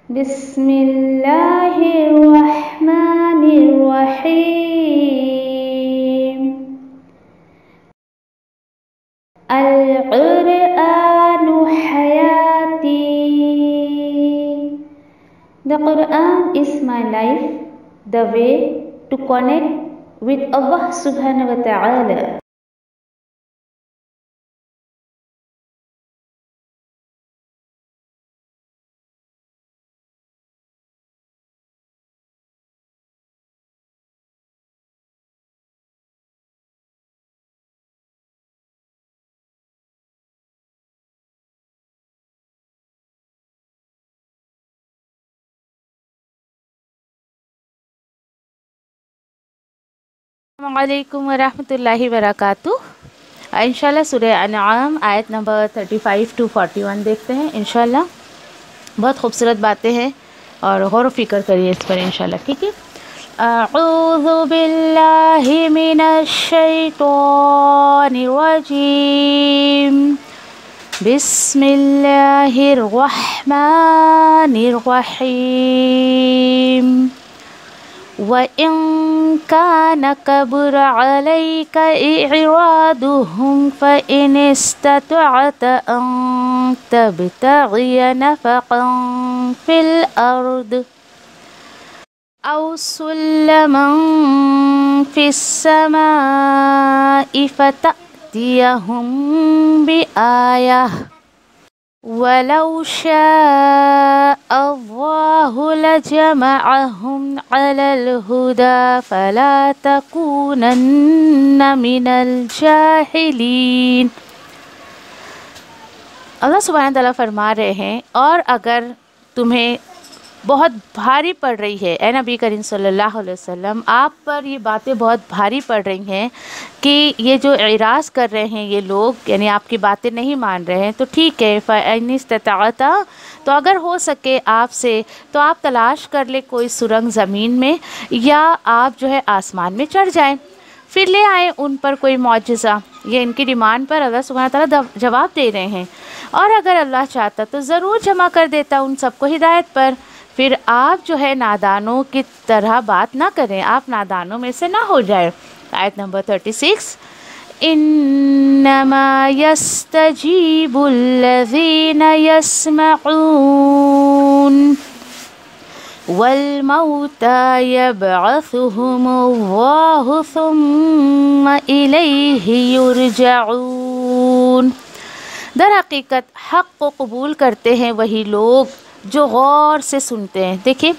بسم اللہ الرحمن الرحیم القرآن حیاتی. The Quran is my life, the way to connect with Allah subhanahu wa ta'ala. السلام علیکم ورحمۃ اللہ وبرکاتہ. انشاءاللہ سورہ انعام آیت نمبر 35 to 41 دیکھتے ہیں. انشاءاللہ بہت خوبصورت باتیں ہیں اور غور و فکر کریے اس پر انشاءاللہ. ٹھیک ہے. اعوذ باللہ من الشیطان الرجیم. بسم اللہ الرحمن الرحیم. وَإِن كَانَ كَبُرَ عَلَيْكَ إِعْرَاضُهُمْ فَإِنِ اسْتَطَعْتَ أَن تَبْتَغِيَ نَفَقًا فِي الْأَرْضِ أَوْ سُلَّمًا فِي السَّمَاءِ فَتَأْتِيَهُم بِآيَةٍ وَلَوْ شَاءَ اللَّهُ لَجَمَعَهُمْ عَلَى الْهُدَى فَلَا تَكُونَنَّ مِنَ الْجَاهِلِينَ. اللہ سبحانہ تعالیٰ فرما رہے ہیں اور اگر تمہیں بہت بھاری پڑ رہی ہے اے نبی کریم صلی اللہ علیہ وسلم، آپ پر یہ باتیں بہت بھاری پڑ رہی ہیں کہ یہ جو اعراض کر رہے ہیں یہ لوگ، یعنی آپ کی باتیں نہیں مان رہے ہیں، تو ٹھیک ہے. فَإِنِ اسْتَطَعْتَ، تو اگر ہو سکے آپ سے تو آپ تلاش کر لیں کوئی سرنگ زمین میں یا آپ جو ہے آسمان میں چڑھ جائیں، پھر لے آئیں ان پر کوئی معجزہ. یہ ان کی ڈیمانڈ پر اللہ سبحانہ تعالیٰ جواب دے رہے ہیں. اور اگر اللہ چاہتا تو ضرور جمع کر دیتا ان سب کو ہدایت پر. پھر آپ جو ہے نادانوں کی طرح بات نہ کریں، آپ نادانوں میں سے نہ ہو جائیں. آیت نمبر 36. انما یستجیب الذین یسمعون والموتى یبعثهم اللہ ثم الیہ یرجعون. در حقیقت حق کو قبول کرتے ہیں وہی لوگ جو غور سے سنتے ہیں. دیکھیں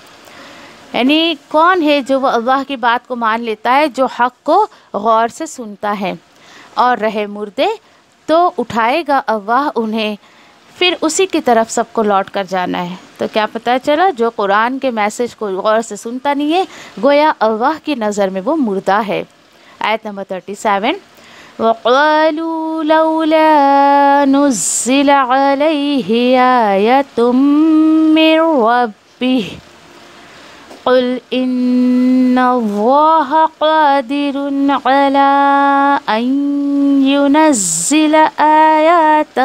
یعنی کون ہے جو وہ اللہ کی بات کو مان لیتا ہے، جو حق کو غور سے سنتا ہے. اور رہے مردے تو اٹھائے گا اللہ انہیں، پھر اسی کی طرف سب کو لوٹ کر جانا ہے. تو کیا پتہ چلا، جو قرآن کے میسج کو غور سے سنتا نہیں ہے گویا اللہ کی نظر میں وہ مردہ ہے. آیت نمبر 37. وَقَالُوا لَوْلَا نُزِّلَ عَلَيْهِ آيَةٌ مِّن رَّبِّهِ قُلْ إِنَّ اللَّهَ قَادِرٌ عَلَىٰ أَن يُنَزِّلَ آيَةً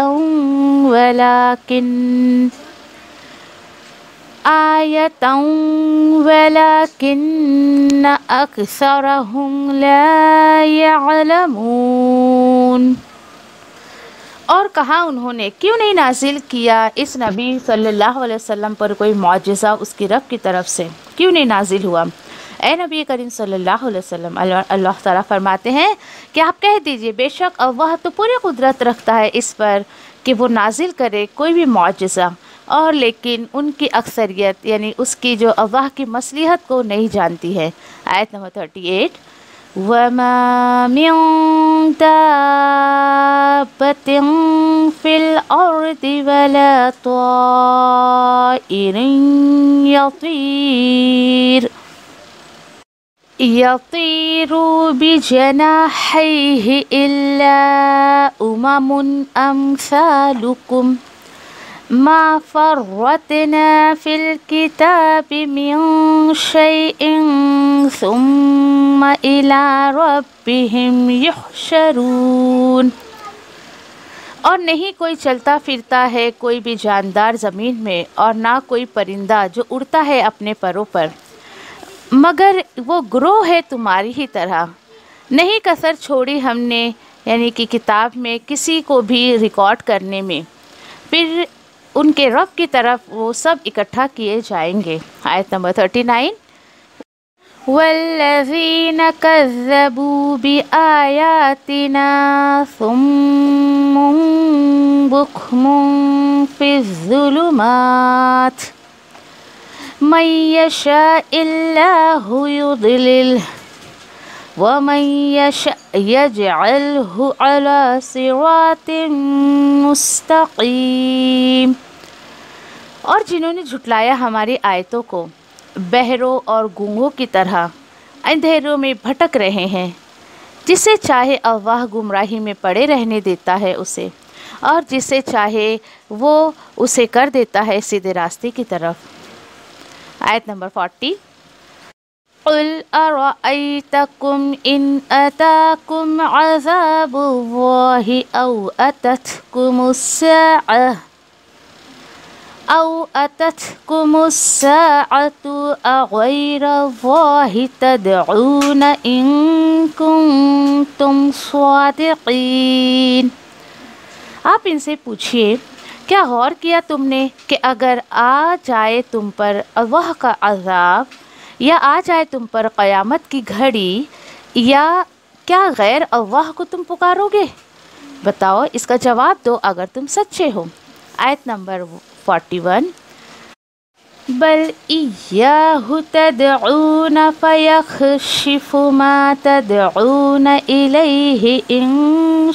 وَلَٰكِنَّ أَكْثَرَهُمْ لَا يَعْلَمُونَ. اور کہا انہوں نے کیوں نہیں نازل کیا اس نبی صلی اللہ علیہ وسلم پر کوئی معجزہ اس کی رب کی طرف سے، کیوں نہیں نازل ہوا؟ اے نبی کریم صلی اللہ علیہ وسلم، اللہ تعالیٰ فرماتے ہیں کہ آپ کہہ دیجئے بے شک اللہ تو پوری قدرت رکھتا ہے اس پر کہ وہ نازل کرے کوئی بھی معجزہ، اور لیکن ان کی اکثریت یعنی اس کی جو اللہ کی مصلحت کو نہیں جانتی ہے. آیت نمبر 38. وَمَا مِن دَابَّةٍ فِي الْأَرْضِ وَلَا طَائِرٍ يَطِيرُ بِجَنَاحَيْهِ إِلَّا أُمَمٌ أَمْثَالُكُمْ مَا فَرَّطْنَا فِي الْكِتَابِ مِن شَيْءٍ ثُمَّ إِلَىٰ رَبِّهِمْ يُحْشَرُونَ. اور نہیں کوئی چلتا پھرتا ہے کوئی بھی جاندار زمین میں، اور نہ کوئی پرندہ جو اڑتا ہے اپنے پروں پر، مگر وہ گروہ ہے تمہاری ہی طرح۔ نہیں کسر چھوڑی ہم نے یعنی کہ کتاب میں کسی کو بھی ریکارڈ کرنے میں، پھر ان کے رب کی طرف وہ سب اکٹھا کیے جائیں گے۔ آیت نمبر 39، وَالَّذِينَ كَذَّبُوا بِآيَاتِنَا صُمٌّ بُكْمٌ فِي الظُّلُمَاتِ مَن يَشَاءِ اللَّهُ يُضْلِلْهُ وَمَن يَشَأْ يَجْعَلْهُ عَلَى صِرَاطٍ مُسْتَقِيمٍ۔ اور جنہوں نے جھٹلایا ہماری آیتوں کو بہروں اور گونگوں کی طرح اندھیروں میں بھٹک رہے ہیں، جسے چاہے اللہ گمراہی میں پڑے رہنے دیتا ہے اسے، اور جسے چاہے وہ اسے کر دیتا ہے سیدھے راستے کی طرف۔ آیت نمبر 40، قُلْ أَرَأَيْتَكُمْ إِنْ أَتَاكُمْ عَذَابُ اللَّهِ أَوْ أَتَتْكُمُ السَّاعَةُ أَغَيْرَ اللَّهِ تَدْعُونَ إِن كُنتُمْ صَادِقِينَ۔ آپ ان سے پوچھئے، کیا غور کیا تم نے کہ اگر آ جائے تم پر اللہ کا عذاب، یا آ جائے تم پر قیامت کی گھڑی، یا کیا غیر اللہ کو تم پکارو گے؟ بتاؤ، اس کا جواب دو اگر تم سچے ہو۔ آیت نمبر 41، بل ایاہ تدعون فیکشف ما تدعون الیہ ان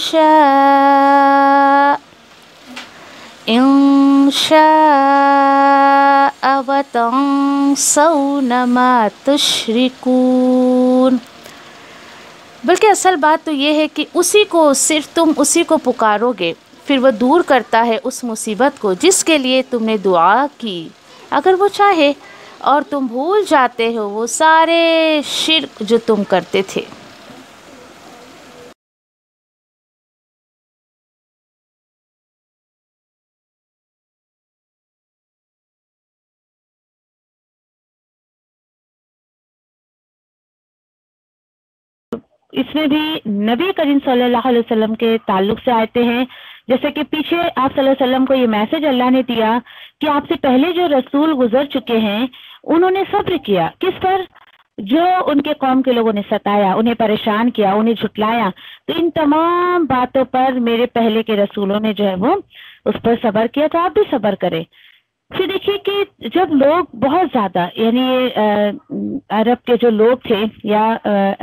شاء وتنسون ما تشرکون۔ بلکہ اصل بات تو یہ ہے کہ اسی کو، صرف تم اسی کو پکارو گے، پھر وہ دور کرتا ہے اس مصیبت کو جس کے لیے تم نے دعا کی اگر وہ چاہے، اور تم بھول جاتے ہو وہ سارے شرک جو تم کرتے تھے۔ اس میں بھی نبی کریم صلی اللہ علیہ وسلم کے تعلق سے آتے ہیں، جیسے کہ پیچھے آپ صلی اللہ علیہ وسلم کو یہ میسج اللہ نے دیا کہ آپ سے پہلے جو رسول گزر چکے ہیں انہوں نے صبر کیا، کس پر؟ جو ان کے قوم کے لوگوں نے ستایا، انہیں پریشان کیا، انہیں جھٹلایا، تو ان تمام باتوں پر میرے پہلے کے رسولوں نے جو ہے وہ اس پر صبر کیا، تو آپ بھی صبر کریں۔ پھر دیکھیے کہ جب لوگ بہت زیادہ، یعنی عرب کے جو لوگ تھے یا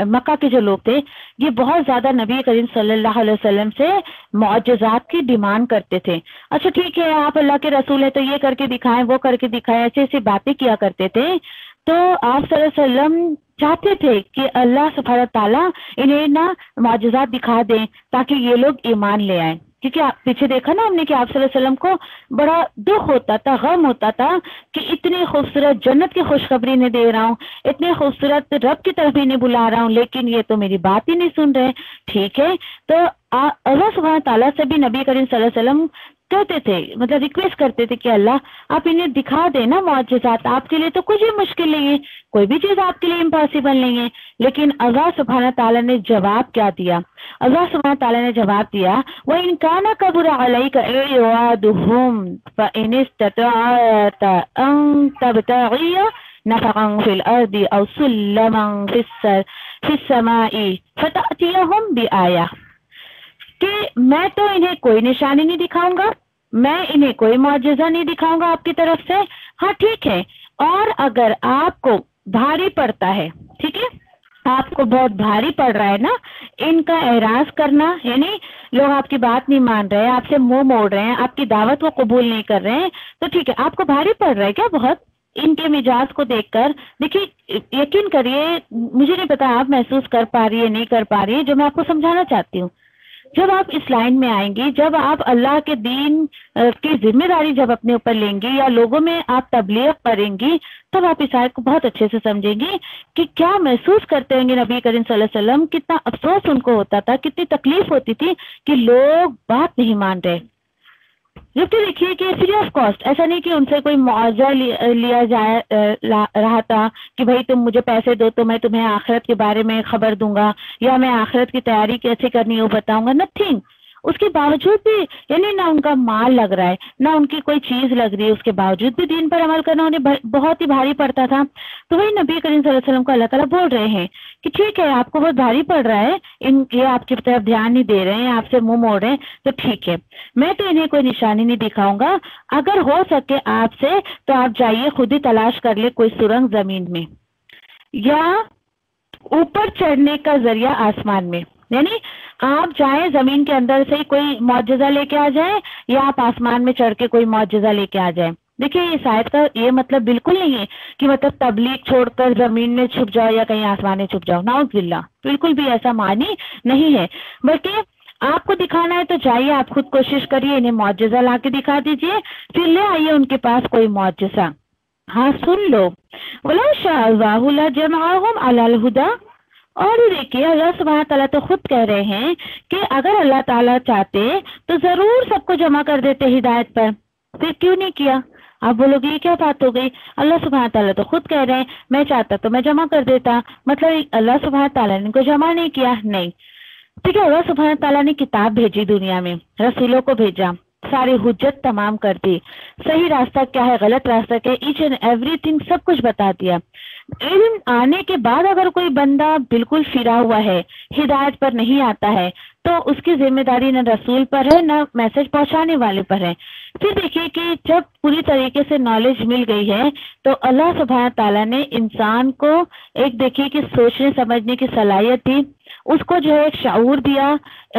مکہ کے جو لوگ تھے، یہ بہت زیادہ نبی کریم صلی اللہ علیہ وسلم سے معجزات کی ڈیمانڈ کرتے تھے۔ اچھا ٹھیک ہے، آپ اللہ کے رسول ہیں تو یہ کر کے دکھائیں، وہ کر کے دکھائیں، ایسی ایسی باتیں کیا کرتے تھے۔ تو آپ صلی اللہ علیہ وسلم چاہتے تھے کہ اللہ سبحانہ تعالیٰ انہیں نہ معجزات دکھا دیں تاکہ یہ لوگ ایمان لے آئیں، کیونکہ پیچھے دیکھا نا ہم نے کہ آپ صلی اللہ علیہ وسلم کو بڑا دکھ ہوتا تھا، غم ہوتا تھا کہ اتنی خوبصورت جنت کی خوشخبری نہیں دے رہا ہوں، اتنے خوبصورت رب کی طرف ہی نہیں بلا رہا ہوں، لیکن یہ تو میری بات ہی نہیں سن رہے۔ ٹھیک ہے، تو اللہ سبحانہ تعالیٰ سے بھی نبی کریم صلی اللہ علیہ وسلم کہتے تھے، مطلب ریکویسٹ کرتے تھے کہ اللہ آپ انہیں دکھا دیں نا معجزات، آپ کے لیے تو کچھ بھی مشکل نہیں ہے، کوئی بھی چیز آپ کے لیے امپاسبل نہیں ہے۔ لیکن اللہ سبحانہ تعالیٰ نے جواب کیا دیا؟ اللہ سبحانہ تعالیٰ نے جواب دیا، وَإِن كَانَ كَبُرَ عَلَيْكَ إِعْرَاضُهُمْ فَإِنِ اسْتَطَعْتَ أَن تَبْتَغِيَ نَفَقًا فِي الْأَرْضِ أَوْ سُلَّمًا فِي السَّمَاءِ فَتَأْتِيَهُمْ بِآيَةٍ، کہ میں تو انہیں کوئی نشانی نہیں دکھاؤں گا، میں انہیں کوئی معجزہ نہیں دکھاؤں گا آپ کی طرف سے۔ ہاں ٹھیک ہے، اور اگر آپ کو بھاری پڑتا ہے، ٹھیک ہے، آپ کو بہت بھاری پڑ رہا ہے نا ان کا اعراض کرنا، یعنی لوگ آپ کی بات نہیں مان رہے، آپ سے منہ موڑ رہے ہیں، آپ کی دعوت کو قبول نہیں کر رہے ہیں، تو ٹھیک ہے، آپ کو بھاری پڑ رہا ہے کیا بہت ان کے مزاج کو دیکھ کر؟ دیکھیے یقین کریے، مجھے نہیں پتا آپ محسوس کر پا رہی ہے نہیں کر پا رہی ہے، جو میں آپ کو سمجھانا چاہتی ہوں جب آپ اس لائن میں آئیں گی، جب آپ اللہ کے دین کی ذمہ داری جب اپنے اوپر لیں گی یا لوگوں میں آپ تبلیغ کریں گی، تب آپ اس آیت کو بہت اچھے سے سمجھیں گی کہ کیا محسوس کرتے ہوں گے نبی کریم صلی اللہ علیہ وسلم، کتنا افسوس ان کو ہوتا تھا، کتنی تکلیف ہوتی تھی کہ لوگ بات نہیں مان رہے۔ جبکہ دیکھیے کہ فری آف کاسٹ، ایسا نہیں کہ ان سے کوئی معاوضہ لیا جائے رہا تھا کہ بھائی تم مجھے پیسے دو تو میں تمہیں آخرت کے بارے میں خبر دوں گا یا میں آخرت کی تیاری کیسے کرنی ہے وہ بتاؤں گا، نتھنگ۔ اس کے باوجود بھی یعنی نہ ان کا مال لگ رہا ہے، نہ ان کی کوئی چیز لگ رہی ہے، اس کے باوجود بھی دین پر عمل کرنا انہیں بہت ہی بھاری پڑتا تھا۔ تو وہی نبی کریم صلی اللہ علیہ وسلم کو اللہ تعالیٰ بول رہے ہیں کہ ٹھیک ہے آپ کو بہت بھاری پڑ رہا ہے، یہ آپ کی طرف دھیان نہیں دے رہے ہیں، آپ سے منہ موڑ رہے ہیں، تو ٹھیک ہے میں تو انہیں کوئی نشانی نہیں دکھاؤں گا، اگر ہو سکے آپ سے تو آپ جائیے خود ہی تلاش کر لے کوئی سرنگ زمین میں یا اوپر چڑھنے کا ذریعہ آسمان میں، یعنی آپ جائیں زمین کے اندر سے کوئی معجزہ لے کے آ جائیں یا آپ آسمان میں چڑھ کے کوئی معجزہ لے کے آ جائیں۔ دیکھیے اس آیت کا یہ مطلب بالکل نہیں ہے کہ مطلب تبلیغ چھوڑ کر زمین میں چھپ جاؤ یا کہیں آسمان میں چھپ جاؤ، نعوذ باللہ، بالکل بھی ایسا معنی نہیں ہے، بلکہ آپ کو دکھانا ہے تو جائیے آپ خود کوشش کریے، انہیں معجزہ لا کے دکھا دیجیے، پھر لے آئیے ان کے پاس کوئی معجزہ۔ ہاں سن لو، وَلَوْ شَاءَ اللَّهُ لَجَمَعَهُمْ عَلَى الْهُدَى، اور دیکھیے اللہ سبحانہ تعالیٰ تو خود کہہ رہے ہیں کہ اگر اللہ تعالیٰ چاہتے تو ضرور سب کو جمع کر دیتے ہدایت پر، پھر کیوں نہیں کیا؟ آپ بولو گے یہ کیا بات ہو گئی، اللہ سبحانہ تعالیٰ تو خود کہہ رہے ہیں میں چاہتا تو میں جمع کر دیتا، مطلب اللہ سبحانہ تعالیٰ نے ان کو جمع نہیں کیا؟ نہیں، ٹھیک ہے، اللہ سبحانہ تعالیٰ نے کتاب بھیجی دنیا میں، رسولوں کو بھیجا، ساری حجت تمام کر دی، صحیح راستہ کیا ہے غلط راستہ کیا ہے، ایچ اینڈ ایوری تھنگ سب کچھ بتا دیا۔ علم آنے کے بعد اگر کوئی بندہ بالکل پھرا ہوا ہے، ہدایت پر نہیں آتا ہے، تو اس کی ذمہ داری نہ رسول پر ہے نہ میسج پہنچانے والے پر ہے۔ پھر دیکھیے کہ جب پوری طریقے سے نالج مل گئی ہے تو اللہ سبحانہ تعالیٰ نے انسان کو ایک دیکھیے کہ سوچنے سمجھنے کی صلاحیت دی، اس کو جو ہے ایک شعور دیا،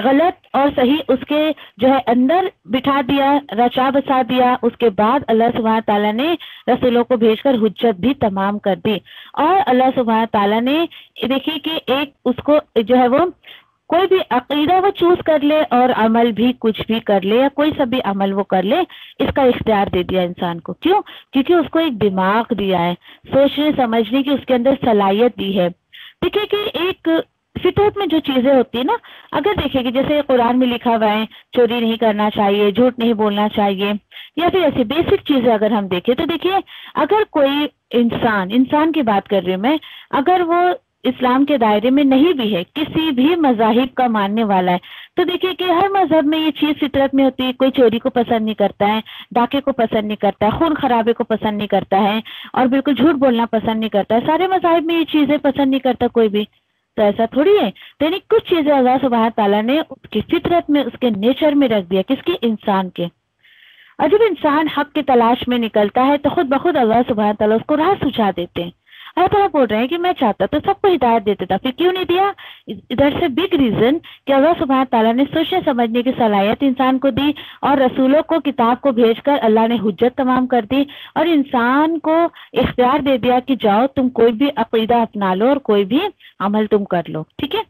غلط اور صحیح اس کے جو ہے اندر بٹھا دیا، رچا بسا دیا، اس کے بعد اللہ سبحانہ تعالیٰ نے رسولوں کو بھیج کر حجت بھی تمام کر دی، اور اللہ سبحانہ تعالیٰ نے دیکھیے کہ ایک اس کو جو ہے وہ کوئی بھی عقیدہ وہ چوز کر لے اور عمل بھی کچھ بھی کر لے یا کوئی سا بھی عمل وہ کر لے، اس کا اختیار دے دیا انسان کو۔ کیوں؟ کیونکہ اس کو ایک دماغ دیا ہے، سوچنے سمجھنے کی اس کے اندر صلاحیت دی ہے۔ دیکھیے کہ ایک فطرت میں جو چیزیں ہوتی ہیں نا، اگر دیکھیں کہ جیسے قرآن میں لکھا ہوا ہے چوری نہیں کرنا چاہیے، جھوٹ نہیں بولنا چاہیے، یا پھر ایسی بیسک چیزیں اگر ہم دیکھیں تو دیکھیے اگر کوئی انسان کی بات کر رہی ہوں میں، اگر وہ اسلام کے دائرے میں نہیں بھی ہے، کسی بھی مذاہب کا ماننے والا ہے، تو دیکھیے کہ ہر مذہب میں یہ چیز فطرت میں ہوتی ہے، کوئی چوری کو پسند نہیں کرتا ہے، ڈاکے کو پسند نہیں کرتا ہے، خون خرابے کو پسند نہیں کرتا ہے، اور بالکل جھوٹ بولنا پسند نہیں کرتا ہے، سارے مذاہب میں یہ چیزیں پسند نہیں کرتا کوئی بھی، تو ایسا تھوڑی ہے۔ تو یعنی کچھ چیزیں اللہ سبحانہ تعالیٰ نے اس کی فطرت میں، اس کے نیچر میں رکھ دیا، کس کی؟ انسان کے۔ اور جب انسان حق کی تلاش میں نکلتا ہے تو خود بخود اللہ سبحانہ تعالیٰ اس کو راہ سجھا دیتے ہیں۔ اللہ تعالیٰ بول رہے ہیں کہ میں چاہتا تو سب کو ہدایت دیتا تھا، پھر کیوں نہیں دیا؟ ادھر سے بگ ریزن کہ اللہ سبحانہ تعالیٰ نے سوچنے سمجھنے کی صلاحیت انسان کو دی، اور رسولوں کو کتاب کو بھیج کر اللہ نے حجت تمام کر دی، اور انسان کو اختیار دے دیا کہ جاؤ تم کوئی بھی عقیدہ اپنا لو اور کوئی بھی عمل تم کر لو، ٹھیک ہے۔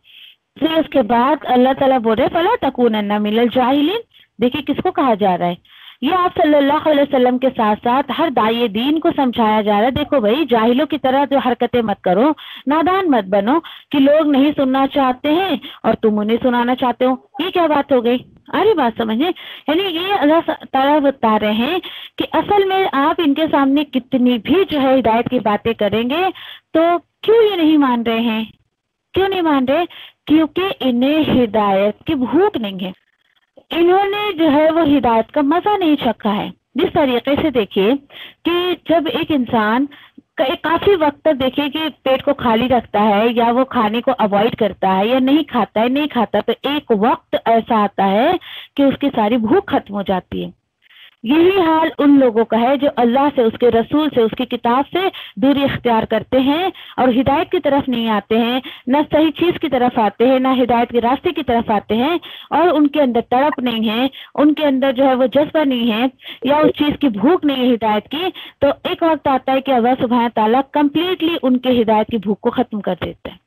پھر اس کے بعد اللہ تعالیٰ بول رہے فَلَا تَكُونَنَّ مِنَ الْجَاهِلِينَ۔ دیکھیے کس کو کہا جا رہا ہے؟ یہ آپ صلی اللہ علیہ وسلم کے ساتھ ساتھ ہر داعی دین کو سمجھایا جا رہا ہے، دیکھو بھائی جاہلوں کی طرح جو حرکتیں مت کرو، نادان مت بنو کہ لوگ نہیں سننا چاہتے ہیں اور تم انہیں سنانا چاہتے ہو، یہ کیا بات ہو گئی؟ ارے بات سمجھیں، یعنی یہ اللہ تعالیٰ بتا رہے ہیں کہ اصل میں آپ ان کے سامنے کتنی بھی جو ہے ہدایت کی باتیں کریں گے تو کیوں یہ نہیں مان رہے ہیں؟ کیوں نہیں مان رہے؟ کیونکہ انہیں ہدایت کی بھوک نہیں ہے، انہوں نے جو ہے وہ ہدایت کا مزہ نہیں چکھا ہے۔ جس طریقے سے دیکھیے کہ جب ایک انسان کافی وقت تک دیکھیے کہ پیٹ کو خالی رکھتا ہے یا وہ کھانے کو اوائڈ کرتا ہے یا نہیں کھاتا تو ایک وقت ایسا آتا ہے کہ اس کی ساری بھوک ختم ہو جاتی ہے۔ یہی حال ان لوگوں کا ہے جو اللہ سے، اس کے رسول سے، اس کی کتاب سے دوری اختیار کرتے ہیں اور ہدایت کی طرف نہیں آتے ہیں، نہ صحیح چیز کی طرف آتے ہیں، نہ ہدایت کے راستے کی طرف آتے ہیں، اور ان کے اندر تڑپ نہیں ہے، ان کے اندر جو ہے وہ جذبہ نہیں ہے یا اس چیز کی بھوک نہیں ہے ہدایت کی، تو ایک وقت آتا ہے کہ اللہ سبحانہ تعالیٰ کمپلیٹلی ان کے ہدایت کی بھوک کو ختم کر دیتا ہے۔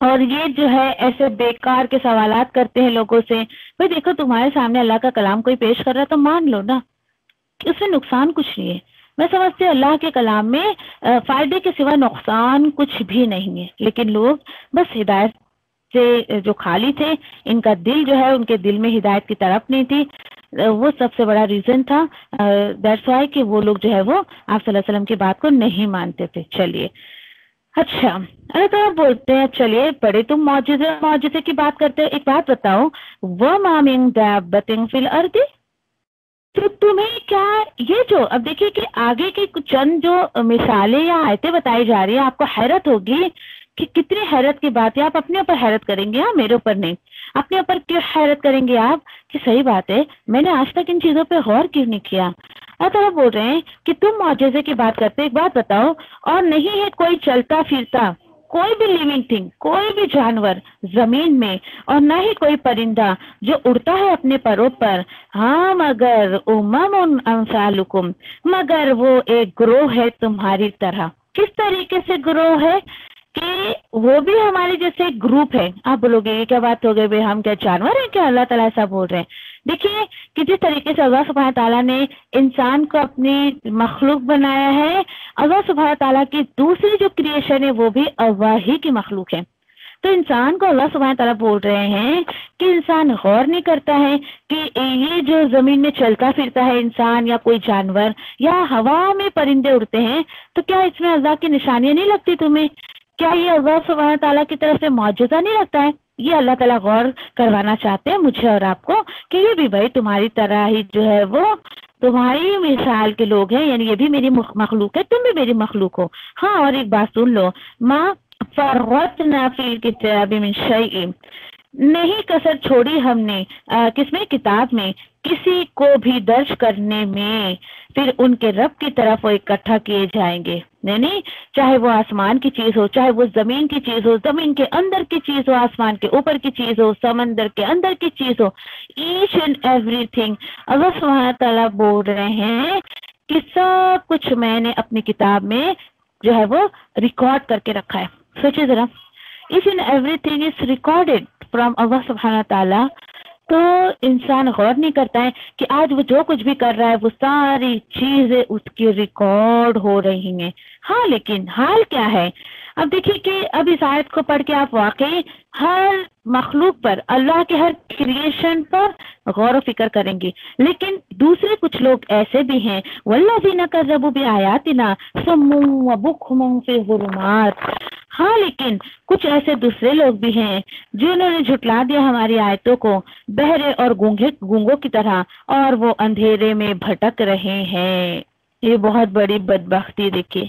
اور یہ جو ہے ایسے بیکار کے سوالات کرتے ہیں لوگوں سے. بھائی دیکھو تمہارے سامنے اللہ کا کلام کوئی پیش کر رہا ہے تو مان لو نا, اس میں نقصان کچھ نہیں ہے. میں سمجھتی ہوں اللہ کے کلام میں فائدے کے سوا نقصان کچھ بھی نہیں ہے, لیکن لوگ بس ہدایت سے جو خالی تھے, ان کا دل جو ہے ان کے دل میں ہدایت کی طرف نہیں تھی, وہ سب سے بڑا ریزن تھا. دیٹس وائی کہ وہ لوگ جو ہے وہ آپ صلی اللہ علیہ وسلم کی بات کو نہیں مانتے تھے. چلیے اچھا, اللہ تعالیٰ بولتے ہیں چلیے بڑے تم معجزے کی بات کرتے ہو, ایک بات بتاؤ, وَمَا مِن دَابَّةٍ فِي الْأَرْضِ, تو تمہیں کیا یہ جو اب دیکھیے کہ آگے کی چند جو مثالیں یا آیتیں بتائی جا رہی ہیں, آپ کو حیرت ہوگی کہ کتنی حیرت کی بات ہے. آپ اپنے اوپر حیرت کریں گے, ہاں میرے اوپر نہیں. اپنے اوپر کیوں حیرت کریں گے آپ کہ صحیح بات ہے میں نے آج تک ان چیزوں پہ غور کیوں نہیں کیا. اور تو بول رہے ہیں کہ تم معجزے کی بات کرتے, ایک بات بتاؤ, اور نہیں ہے کوئی چلتا پھرتا کوئی بھی لیونگ تھنگ, کوئی بھی جانور زمین میں, اور نہ ہی کوئی پرندہ جو اڑتا ہے اپنے پروں پر, ہاں مگر امم امثالکم, مگر وہ ایک گروہ ہے تمہاری طرح. کس طریقے سے گروہ ہے کہ وہ بھی ہمارے جیسے گروپ ہے. آپ بولو گے یہ کیا بات ہو گئی, بھائی ہم کیا جانور ہیں کیا, اللہ تعالیٰ ایسا بول رہے ہیں. دیکھیے کہ جس طریقے سے اللہ سبحانہ تعالیٰ نے انسان کو اپنی مخلوق بنایا ہے, اللہ سبحانہ تعالیٰ کی دوسری جو کریشن ہے وہ بھی اللہ ہی کی مخلوق ہے. تو انسان کو اللہ سبحانہ تعالیٰ بول رہے ہیں کہ انسان غور نہیں کرتا ہے کہ یہ جو زمین میں چلتا پھرتا ہے انسان یا کوئی جانور, یا ہوا میں پرندے اڑتے ہیں, تو کیا اس میں اللہ کی نشانیاں نہیں لگتی تمہیں؟ کیا یہ اللہ سبحانہ تعالیٰ کی طرف سے معجزہ نہیں لگتا ہے؟ یہ اللہ تعالیٰ غور کروانا چاہتے ہیں مجھے اور آپ کو کہ یہ بھی بھائی تمہاری طرح ہی جو ہے وہ تمہاری مثال کے لوگ ہیں, یعنی یہ بھی میری مخلوق ہے, تم بھی میری مخلوق ہو. ہاں اور ایک بات سن لو, ماں فرطنا فی الکتاب من شیء, نہیں کسر چھوڑی ہم نے کس میں, کتاب میں, کسی کو بھی درج کرنے میں. پھر ان کے رب کی طرف وہ اکٹھا کیے جائیں گے, نہیں چاہے وہ آسمان کی چیز ہو, چاہے وہ زمین کی چیز ہو, زمین کے اندر کی چیز ہو, آسمان کے اوپر کی چیز ہو, سمندر کے اندر کی چیز ہو, ایچ اینڈ ایوری تھنگ. اللہ سبحانہ تعالیٰ بول رہے ہیں کہ سب کچھ میں نے اپنی کتاب میں جو ہے وہ ریکارڈ کر کے رکھا ہے. سوچے ذرا, each and every thing is recorded from اللہ سبحانہ تعالیٰ. تو انسان غور نہیں کرتا ہے کہ آج وہ جو کچھ بھی کر رہا ہے وہ ساری چیزیں اس کی ریکارڈ ہو رہی ہیں. ہاں لیکن حال کیا ہے, اب دیکھیے کہ اب اس آیت کو پڑھ کے آپ واقعی ہر مخلوق پر, اللہ کے ہر کریشن پر غور و فکر کریں گے. لیکن دوسرے کچھ لوگ ایسے بھی ہیں, والذین کذبوا بآیاتنا صم وبکم فی الظلمات. ہاں لیکن کچھ ایسے دوسرے لوگ بھی ہیں جنہوں نے جھٹلا دیا ہماری آیتوں کو, بہرے اور گونگوں کی طرح, اور وہ اندھیرے میں بھٹک رہے ہیں. یہ بہت بڑی بدبختی. دیکھیے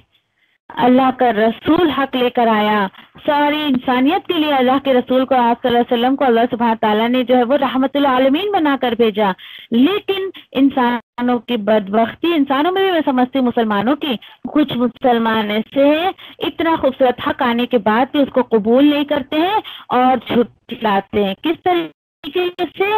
اللہ کا رسول حق لے کر آیا, ساری انسانیت کے لیے اللہ کے رسول کو, آپ صلی اللہ علیہ وسلم کو اللہ سبحانہ تعالیٰ نے جو ہے وہ رحمت العالمین بنا کر بھیجا. لیکن انسانوں کی بدبختی, انسانوں میں بھی میں سمجھتی ہوں مسلمانوں کی, کچھ مسلمان ایسے ہیں اتنا خوبصورت حق آنے کے بعد بھی اس کو قبول نہیں کرتے ہیں اور جھٹلاتے ہیں. کس طریقے سے,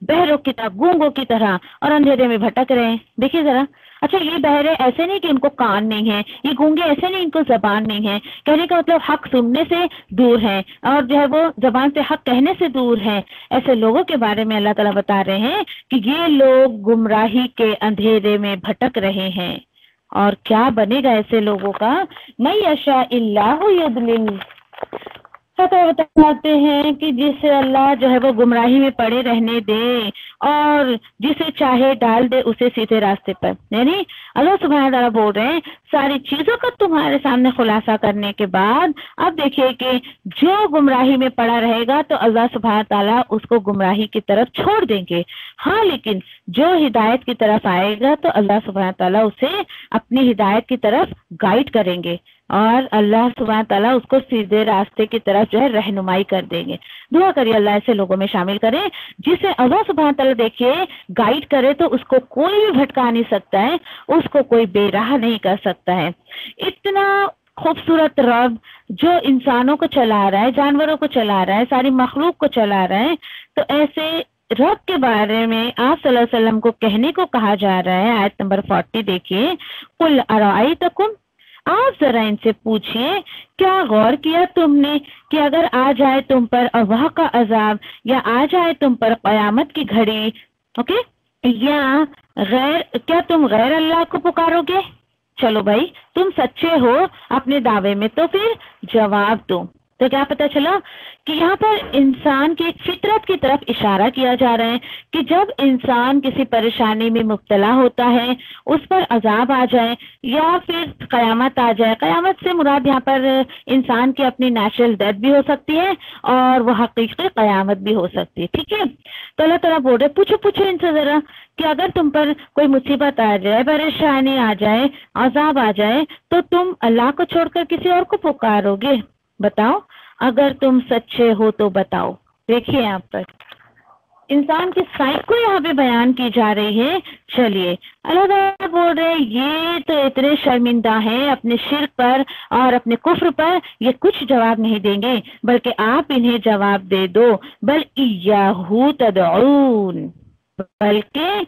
بہروں کی طرح, گونگوں کی طرح, اور اندھیرے میں بھٹک رہے ہیں. دیکھیے ذرا, اچھا یہ بہرے ایسے نہیں کہ ان کو کان نہیں ہے, یہ گونگے ایسے نہیں ان کو زبان نہیں ہے, کہنے کا مطلب حق سننے سے دور ہیں اور جو ہے وہ زبان سے حق کہنے سے دور ہیں. ایسے لوگوں کے بارے میں اللہ تعالیٰ بتا رہے ہیں کہ یہ لوگ گمراہی کے اندھیرے میں بھٹک رہے ہیں. اور کیا بنے گا ایسے لوگوں کا, من یشاء اللہ یضلل. بتاتے ہیں کہ جسے اللہ جو ہے وہ گمراہی میں پڑے رہنے دے اور جسے چاہے ڈال دے اسے سیدھے راستے پر. یعنی اللہ سبحانہ تعالیٰ بول رہے ہیں ساری چیزوں کا تمہارے سامنے خلاصہ کرنے کے بعد اب دیکھیے کہ جو گمراہی میں پڑا رہے گا تو اللہ سبحانہ تعالیٰ اس کو گمراہی کی طرف چھوڑ دیں گے. ہاں لیکن جو ہدایت کی طرف آئے گا تو اللہ سبحانہ تعالیٰ اسے اپنی ہدایت کی طرف گائیڈ کریں گے اور اللہ سبحانہ تعالیٰ اس کو سیدھے راستے کی طرف جو ہے رہنمائی کر دیں گے. دعا کریے اللہ ایسے لوگوں میں شامل کرے جسے اللہ سبحانہ تعالیٰ دیکھیے گائیڈ کرے تو اس کو کوئی بھی بھٹکا نہیں سکتا ہے, اس کو کوئی بے راہ نہیں کر سکتا ہے. اتنا خوبصورت رب جو انسانوں کو چلا رہا ہے, جانوروں کو چلا رہا ہے, ساری مخلوق کو چلا رہا ہے, تو ایسے رب کے بارے میں آپ صلی اللہ علیہ وسلم کو کہنے کو کہا جا رہا ہے. آیت نمبر 40 دیکھیے, قل ارائیتکم, آپ ذرا ان سے پوچھیں کیا غور کیا تم نے کہ اگر آ جائے تم پر اللہ کا عذاب یا آ جائے تم پر قیامت کی گھڑی، اوکے، یا کیا تم غیر اللہ کو پکارو گے؟ چلو بھائی تم سچے ہو اپنے دعوے میں تو پھر جواب دو۔ تو کیا پتہ چلا کہ یہاں پر انسان کی ایک فطرت کی طرف اشارہ کیا جا رہا ہے کہ جب انسان کسی پریشانی میں مبتلا ہوتا ہے، اس پر عذاب آ جائے یا پھر قیامت آ جائے، قیامت سے مراد یہاں پر انسان کی اپنی نیچرل ڈیتھ بھی ہو سکتی ہے اور وہ حقیقی قیامت بھی ہو سکتی ہے، ٹھیک ہے؟ تو اللہ تعالیٰ بول رہے پوچھو ان سے ذرا کہ اگر تم پر کوئی مصیبت آ جائے، پریشانی آ جائے، عذاب آ جائے تو تم اللہ کو چھوڑ کر کسی اور کو پکارو گے؟ بتاؤ، اگر تم سچے ہو تو بتاؤ۔ دیکھیے یہاں پر انسان کی سائیکو یہاں پہ بیان کی جا رہی ہے۔ چلیے اللہ تعالیٰ بول رہے یہ تو اتنے شرمندہ ہیں اپنے شرک پر اور اپنے کفر پر، یہ کچھ جواب نہیں دیں گے بلکہ آپ انہیں جواب دے دو، بل ایاہو تدعون، بلکہ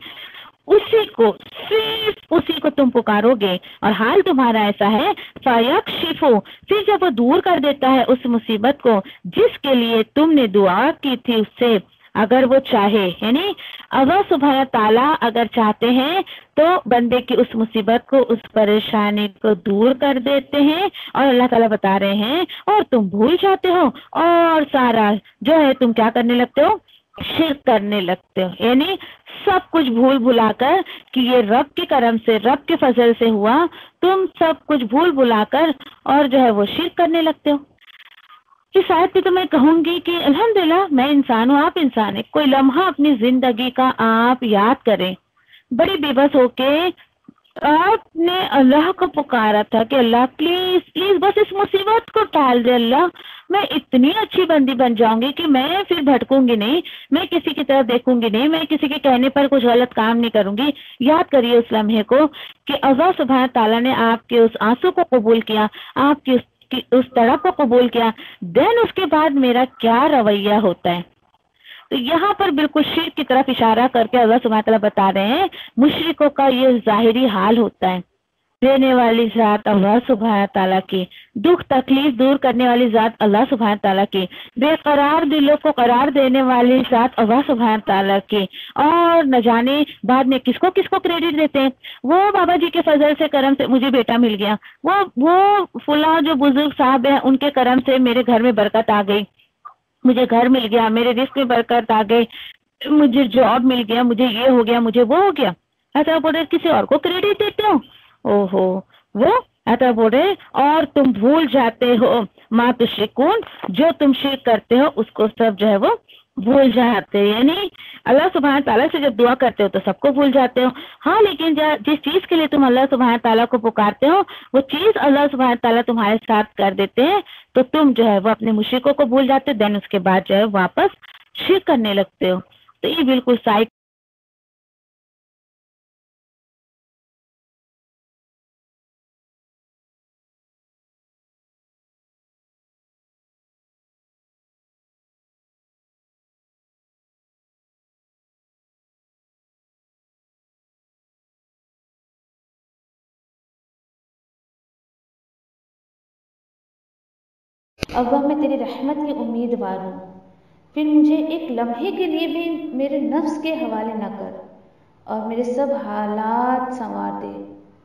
اسی کو، صرف اسی کو تم پکارو گے، اور حال تمہارا ایسا ہے فَيَكْشِفُ، پھر جب وہ دور کر دیتا ہے اس مصیبت کو جس کے لیے تم نے دعا کی تھی اس سے، اگر وہ چاہے، یعنی اللہ سبحانہ تعالیٰ اگر چاہتے ہیں تو بندے کی اس مصیبت کو، اس پریشانی کو دور کر دیتے ہیں، اور اللہ تعالیٰ بتا رہے ہیں اور تم بھول جاتے ہو اور سارا جو ہے تم کیا کرنے لگتے ہو، شرک کرنے لگتے ہو، یعنی سب کچھ بھول بھلا کر کہ یہ رب کے کرم سے، رب کے فضل سے ہوا، تم سب کچھ بھول بھلا کر اور جو ہے وہ شرک کرنے لگتے ہو۔ اس آیت پہ تو میں کہوں گی کہ الحمدللہ میں انسان ہوں، آپ انسان ہیں، کوئی لمحہ اپنی زندگی کا آپ یاد کریں، بڑی بے بس ہو کے آپ نے اللہ کو پکارا تھا کہ اللہ پلیز پلیز بس اس مصیبت کو ٹال دے، اللہ میں اتنی اچھی بندی بن جاؤں گی کہ میں پھر بھٹکوں گی نہیں، میں کسی کی طرف دیکھوں گی نہیں، میں کسی کے کہنے پر کچھ غلط کام نہیں کروں گی۔ یاد کریے اس لمحے کو کہ اللہ سبحانہ تعالیٰ نے آپ کے اس آنسو کو قبول کیا، آپ کی اس تڑپ کو قبول کیا، دین اس کے بعد میرا کیا رویہ ہوتا ہے۔ تو یہاں پر بالکل شرک کی طرف اشارہ کر کے اللہ سبحانہ تعالیٰ بتا رہے ہیں مشرکوں کا یہ ظاہری حال ہوتا ہے۔ دینے والی ذات اللہ سبحانہ تعالیٰ کی، دکھ تکلیف دور کرنے والی ذات اللہ سبحانہ تعالیٰ کی، بے قرار دلوں کو قرار دینے والی ذات اللہ سبحانہ تعالیٰ کی، اور نہ جانے بعد میں کس کو کریڈٹ دیتے ہیں، وہ بابا جی کے فضل سے کرم سے مجھے بیٹا مل گیا، وہ فلاں جو بزرگ صاحب ہیں ان کے کرم سے میرے گھر میں برکت آ گئی، مجھے گھر مل گیا، میرے رزق میں برکت آ گئی، مجھے جاب مل گیا، مجھے یہ ہو گیا، مجھے وہ ہو گیا۔ ایسا بول رہے کسی اور کو کریڈٹ دیتے ہو، اوہو وہ ایسا بول رہے، اور تم بھول جاتے ہو ما تشرکون، جو تم شرک کرتے ہو اس کو سب جو ہے وہ بھول جاتے، یعنی اللہ سبحانہ تعالیٰ سے جب دعا کرتے ہو تو سب کو بھول جاتے ہو، ہاں لیکن جس چیز کے لیے تم اللہ سبحانہ تعالیٰ کو پکارتے ہو وہ چیز اللہ سبحانہ تعالیٰ تمہارے ساتھ کر دیتے ہیں تو تم جو ہے وہ اپنے مشرکوں کو بھول جاتے ہو، دین اس کے بعد جو ہے واپس شرک کرنے لگتے ہو۔ تو یہ بالکل سائیک اللہ میں تیری رحمت کی امیدوار ہوں، پھر مجھے ایک لمحے کے لیے بھی میرے نفس کے حوالے نہ کر اور میرے سب حالات سنوار دے،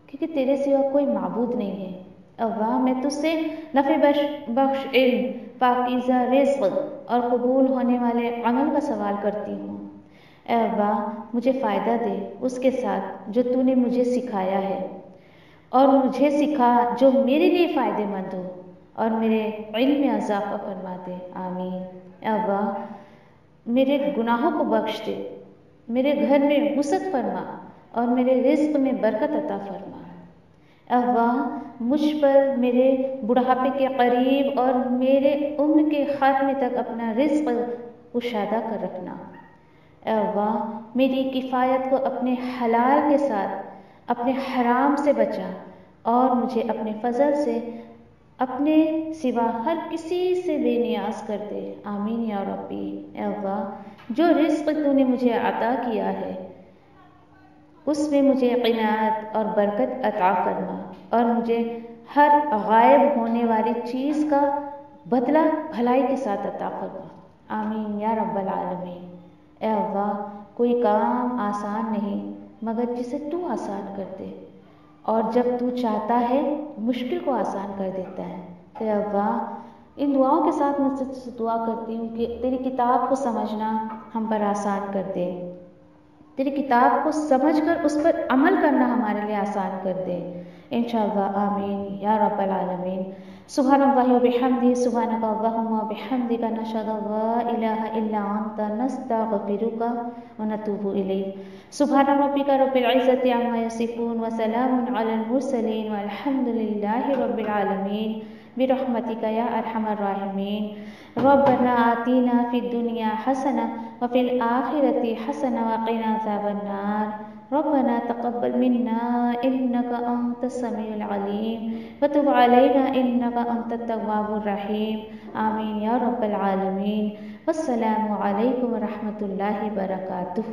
کیونکہ تیرے سوا کوئی معبود نہیں ہے۔ اللہ میں تجھ سے نفع بخش علم، پاکیزہ رزق اور قبول ہونے والے عمل کا سوال کرتی ہوں۔ اے اللہ مجھے فائدہ دے اس کے ساتھ جو تو نے مجھے سکھایا ہے، اور مجھے سکھا جو میرے لیے فائدہ مند ہو، اور میرے علم میں اضافہ فرما دے، آمین۔ اے اللہ میرے گناہوں کو بخش دے، میرے گھر میں وسعت فرما اور میرے رزق میں برکت عطا فرما۔ اے اللہ مجھ پر میرے بڑھاپے کے قریب اور میرے عمر کے خاتمے تک اپنا رزق کشادہ کر رکھنا۔ اے اللہ میری کفایت کو اپنے حلال کے ساتھ اپنے حرام سے بچا، اور مجھے اپنے فضل سے اپنے سوا ہر کسی سے بے نیاز کر دے، آمین یا ربی۔ اے اللہ جو رزق تو نے مجھے عطا کیا ہے اس میں مجھے قناعت اور برکت عطا فرما، اور مجھے ہر غائب ہونے والی چیز کا بدلہ بھلائی کے ساتھ عطا فرما، آمین یا رب العالمین۔ اے اللہ، کوئی کام آسان نہیں مگر جسے تو آسان کر دے، اور جب تو چاہتا ہے مشکل کو آسان کر دیتا ہے۔ اے اللہ، ان دعاؤں کے ساتھ میں تجھ سے دعا کرتی ہوں کہ تیری کتاب کو سمجھنا ہم پر آسان کر دے، تیری کتاب کو سمجھ کر اس پر عمل کرنا ہمارے لیے آسان کر دے، انشاءاللہ آمین یا رب العالمین۔ سبحان اللہ و بحمدہ، سبحانک اللہم و بحمدک، نشہد ان لا الہ الا انت، نستغفرک و نتوب الیک۔ سبحان ربک رب العزۃ عما یصفون وسلام علی المرسلین والحمد للہ رب العالمین، برحمتک یا ارحم الراحمین۔ ربنا آتنا فی الدنیا حسنہ وفی الآخرۃ حسنہ وقنا عذاب النار۔ ربنا تقبل منا انك انت السميع العليم وتب علينا انك انت التواب الرحيم، آمین یا رب العالمین۔ والسلام علیکم ورحمۃ اللہ وبرکاتہ۔